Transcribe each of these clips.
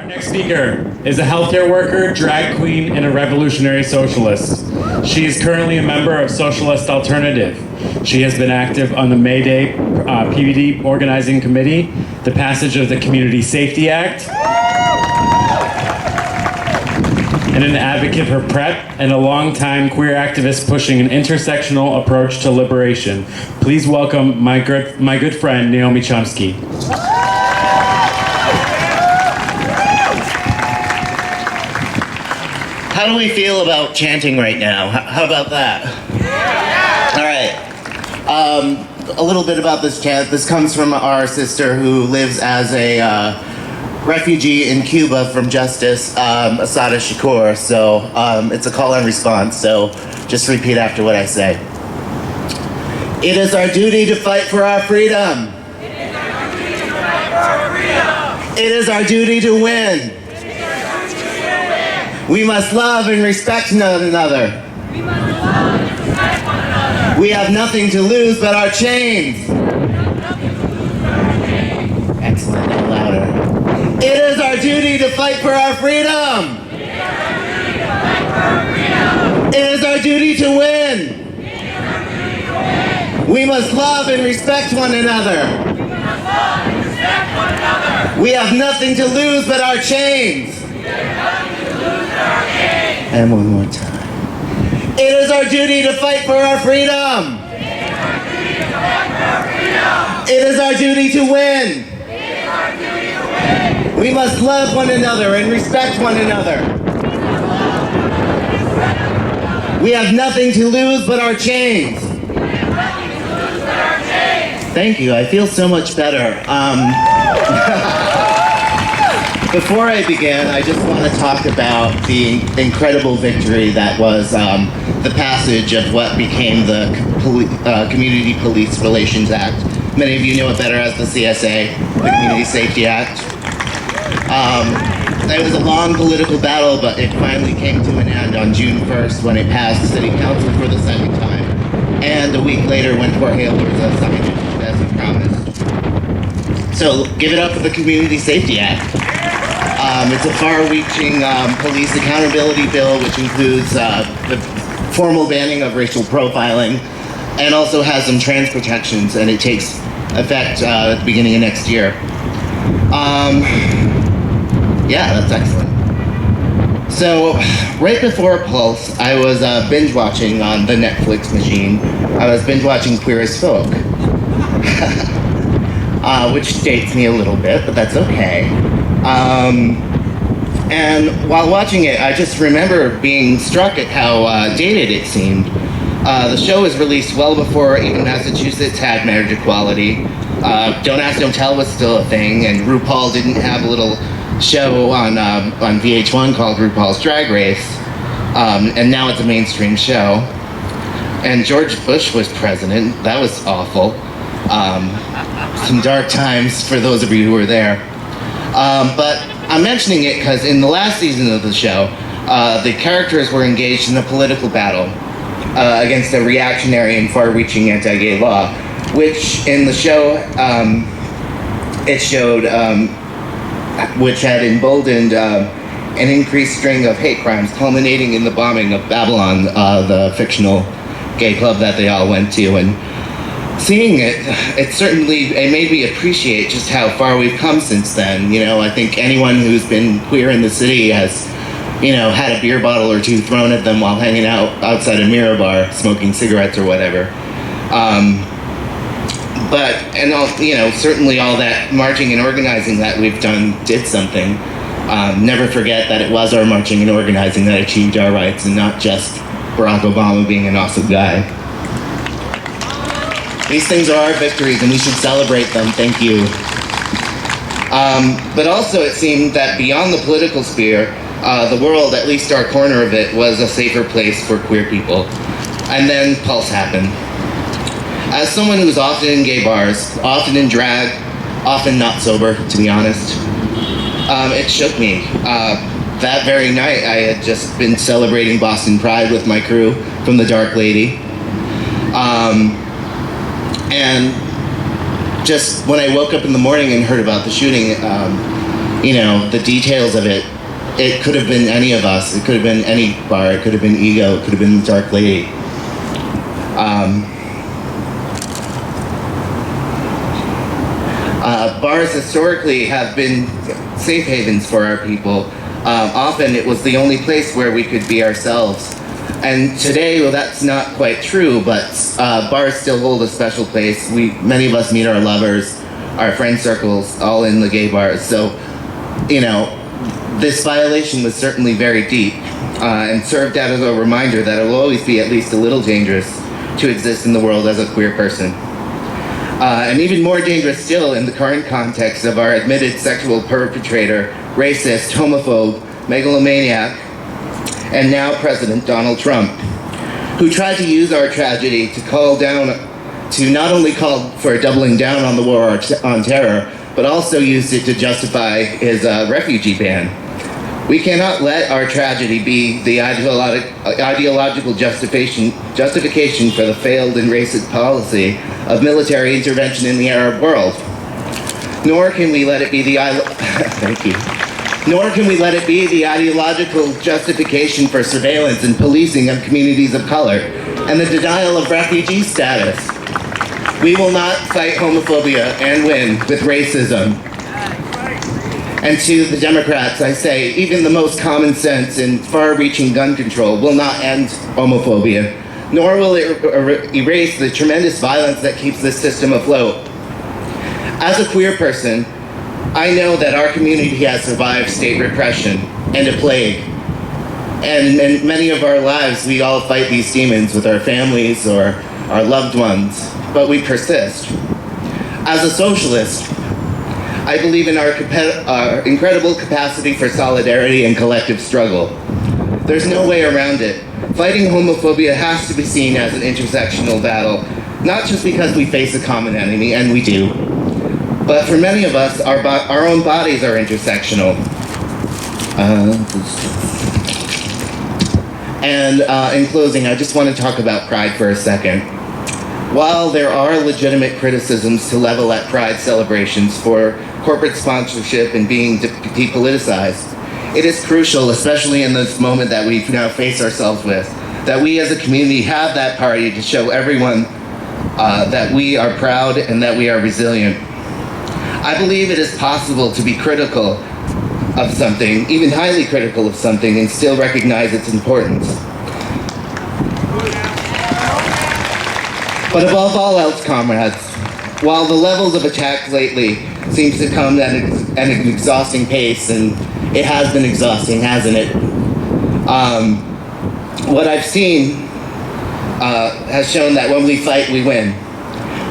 Next speaker is a healthcare worker, drag queen, and a revolutionary socialist. She is currently a member of Socialist Alternative. She has been active on the May Day PVD Organizing Committee, the passage of the Community Safety Act, and an advocate for PrEP, and a longtime queer activist pushing an intersectional approach to liberation. Please welcome my good friend, Naomi Chomsky. How do we feel about chanting right now? How about that? All right. A little bit about this chant. This comes from our sister who lives as a refugee in Cuba from Justice, Asada Shakur. So it's a call and response. So just repeat after what I say. It is our duty to fight for our freedom. It is our duty to win. We must love and respect one another. We have nothing to lose but our chains. Excellent, and louder. It is our duty to fight for our freedom. It is our duty to win. We must love and respect one another. We have nothing to lose but our chains. And one more time. It is our duty to fight for our freedom. It is our duty to win. We must love one another and respect one another. We have nothing to lose but our chains. Thank you. I feel so much better. Before I begin, I just want to talk about the incredible victory that was the passage of what became the Community Police Relations Act. Many of you know it better as the CSA, the Community Safety Act. It was a long political battle, but it finally came to an end on June 1st when it passed the City Council for the second time. And a week later when Jorge Alorza signed it as he promised. So give it up for the Community Safety Act. It's a far-reaching police accountability bill, which includes the formal banning of racial profiling, and also has some trans protections, and it takes effect at the beginning of next year. Yeah, that's excellent. So, right before Pulse, I was binge watching on the Netflix machine. I was binge watching Queer as Folk, which dates me a little bit, but that's okay. And while watching it, I just remember being struck at how dated it seemed. The show was released well before even Massachusetts had marriage equality. Don't Ask, Don't Tell was still a thing, and RuPaul didn't have a little show on VH1 called RuPaul's Drag Race, and now it's a mainstream show. And George Bush was president. That was awful. Some dark times for those of you who were there. But I'm mentioning it because in the last season of the show, the characters were engaged in a political battle against a reactionary and far-reaching anti-gay law, which in the show, it showed, which had emboldened an increased string of hate crimes, culminating in the bombing of Babylon, the fictional gay club that they all went to. And seeing it made me appreciate just how far we've come since then. You know, I think anyone who's been queer in the city has, you know, had a beer bottle or two thrown at them while hanging out outside a mirror bar, smoking cigarettes or whatever. Certainly all that marching and organizing that we've done did something. Never forget that it was our marching and organizing that achieved our rights, and not just Barack Obama being an awesome guy. These things are our victories, and we should celebrate them. Thank you. But also it seemed that beyond the political sphere, the world, at least our corner of it, was a safer place for queer people. And then Pulse happened. As someone who's often in gay bars, often in drag, often not sober, to be honest, it shook me. That very night, I had just been celebrating Boston Pride with my crew from the Dark Lady. And just when I woke up in the morning and heard about the shooting, you know, the details of it. It could have been any of us. It could have been any bar. It could have been Ego. It could have been the Dark Lady. Bars historically have been safe havens for our people. Often it was the only place where we could be ourselves. And today, well, that's not quite true, but bars still hold a special place. Many of us meet our lovers, our friend circles, all in the gay bars. So, you know, this violation was certainly very deep and served out as a reminder that it will always be at least a little dangerous to exist in the world as a queer person. And even more dangerous still in the current context of our admitted sexual perpetrator, racist, homophobe, megalomaniac, and now President Donald Trump, who tried to use our tragedy to not only call for doubling down on the war on terror, but also used it to justify his refugee ban. We cannot let our tragedy be the ideological justification for the failed and racist policy of military intervention in the Arab world. Nor can we let it be the ideological justification for surveillance and policing of communities of color and the denial of refugee status. We will not fight homophobia and win with racism. And to the Democrats, I say, even the most common sense and far-reaching gun control will not end homophobia, nor will it erase the tremendous violence that keeps this system afloat. As a queer person, I know that our community has survived state repression and a plague. And in many of our lives, we all fight these demons with our families or our loved ones, but we persist. As a socialist, I believe in our incredible capacity for solidarity and collective struggle. There's no way around it. Fighting homophobia has to be seen as an intersectional battle, not just because we face a common enemy, and we do, but for many of us, our own bodies are intersectional. In closing, I just want to talk about Pride for a second. While there are legitimate criticisms to level at Pride celebrations for corporate sponsorship and being depoliticized, it is crucial, especially in this moment that we now face ourselves with, that we as a community have that party to show everyone that we are proud and that we are resilient. I believe it is possible to be critical of something, even highly critical of something, and still recognize its importance. But above all else, comrades, while the levels of attack lately seems to come at an exhausting pace, and it has been exhausting, hasn't it? What I've seen has shown that when we fight, we win.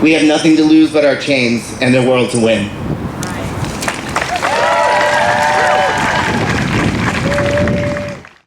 We have nothing to lose but our chains and the world to win.